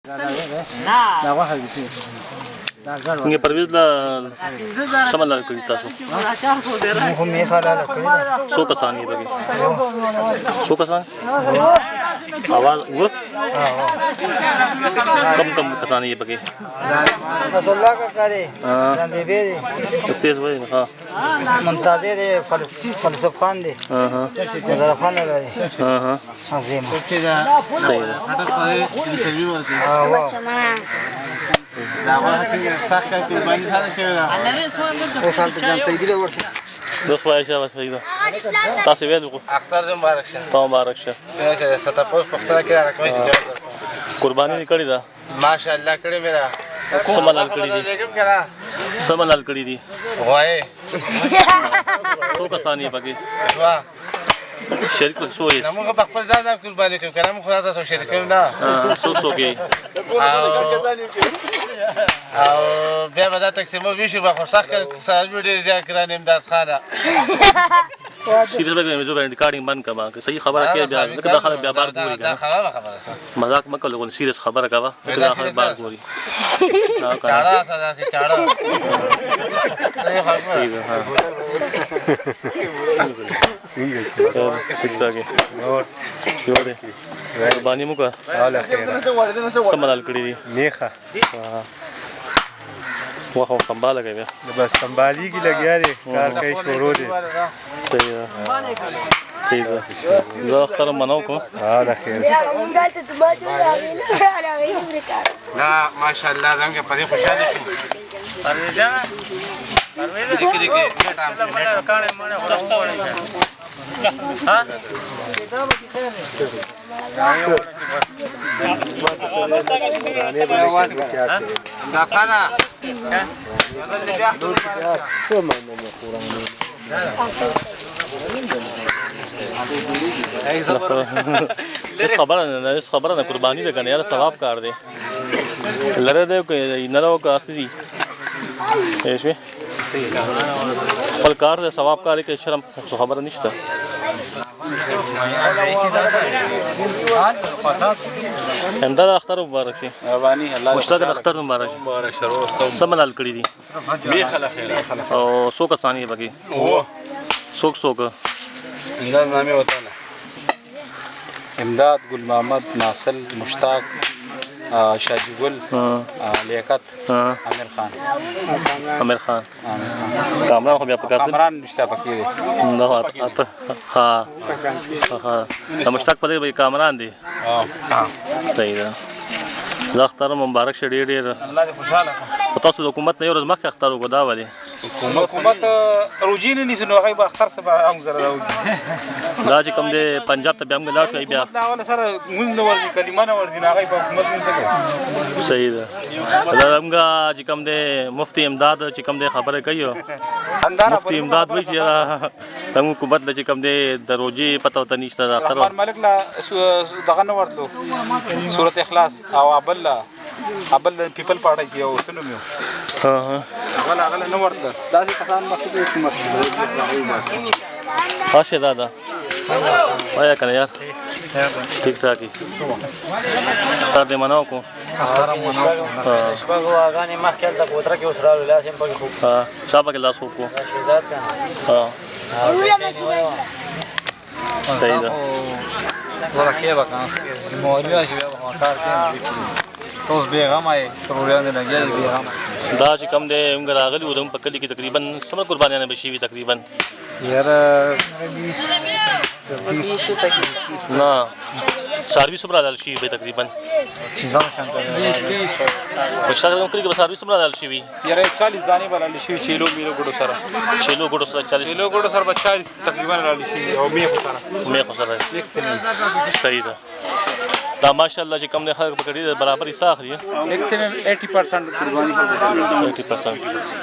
دا واخه دي دا ګړ څنګه پرویز لا سملال کړی تاسو خو می خلاله کړی څو کسان یې بګي څو کسان आवाज و کم کسان یې بګي رسول الله کا کرے جان دې به تیز وای ها منتظر فلسفه خان دي نظر خان لري عظیم صحیح ده اټک په انټرویو ورته دا واخه کې سخت قرباني هره شي او سال ته جان تیګره ورته دوست وای شه واسه ده تاسو ویل اختر مبارک شه ته مبارک شه چې ستاسو په خپل کې راکوي قرباني کړی دا ماشاءالله کړی میرا سملال کړی دي سملال کړی دي وای څو کسان یې بګي واه شریک شوې نو موږ په خپل ځان قرباني کوو کنه موږ خدای ته شریک یو نه څو کې او بیا به دا تقسیمو ویشو به خو سخت سره ډېر زیات کړان امداد خانه سیریز لګې مې زوګر ریکارډینګ بند کما که صحیح خبره کې بیا دا خلک بیا بار ګوري دا خبره مذاق مکه لګون سیریز خبره کوا دا خلک بار ګوري چاړه سره چاړه ٹھیک ٹھاک ہے اور دے قربانی مو کا حال خیر سملال کړی دي میخه واه سنبال لګي بس سنبالي کی لګیا دي کار کوي شروع دي صحیح ده ٹھیک ده زه اختر منو کو حال خیر لا ماشاءالله څنګه په دې خوشاله شو پرویزا پرویزا دې کانه مونږه خلاص ها دا خانه خبره نه قرباني ده کنه یار ثواب کار دی لره ده نه راو کاسي ايش خپل کار دی ثواب کار کې شرم خبره نشته امداد اختر مبارک شي مشتاق اختر مبارک سملال کړی دي او څو کسان یې بګي څوک امداد نامه وته امداد گل محمد ناصر مشتاق شادی گل لیاقت امیر خان کامران خو بیا پکاتل کامران نشته پکې نو ها مشتاق پدې کامران دي صحیح ده زه اختر مبارک شه ډېر الله دې خوشاله تاسو د حکومت نه یو ورځ مخکې اختر وکړو دا ولې حکومت روجي نه نیسي نو هغوی به اختر څه به هم زره راوځي دا چې کوم دی پنجاب ته بیا هم لاړ شوی بیا دا اول سره مونځ نه ورځي کلمه نه ورځي نو هغوی په حکومت مونځ نه کوي صحیح ده دا همغه چې کوم دی مفتي امداد چې کوم دی خبره کوي مفتي امداد وایي چې زموږ حکومت له چې کوم دی د روجې پته ورته نشته د اختر رحمان ملک له دغه نه ورتلو سورت اخلاص او ابل پیپل پارټي کې او څه نوم یو هغه نه ورتله داسې کسان مقصد حکومت خاصه دا وایا کنه یار ٹھیک ٹھاک ہی اختر دې مناو کو اختر مناو شپږ واغانې مخکې د کوتره کې وسرالو لاسم په خو ها چا پکې لاس وکړو شهزاد کنه ها صحیح ده ورکه وکانس موریا چې بیا کار کوي توس بیغم آئے سروریان دے لگیا دی بیغم دا چې کوم دی موږ راغلي وو په کلي کې تقریبا څومره قربانیانې به شوي تقریبا یار نه څاروي څومره حلال شوي به تقریبا مشتاق کوم کلي کې به څاروي څومره حلال شوي یار 40 دانې به حلال شوي چیلو میلو ګډو سره 40 چیلو ګډو سره 40 تقریبا حلال شوي او میخو سره صحیح ده دا ماشاءالله چې کوم نه خلک پکړي برابر حصہ اخلي ایک سے 80% قربانی ہو گئی 80%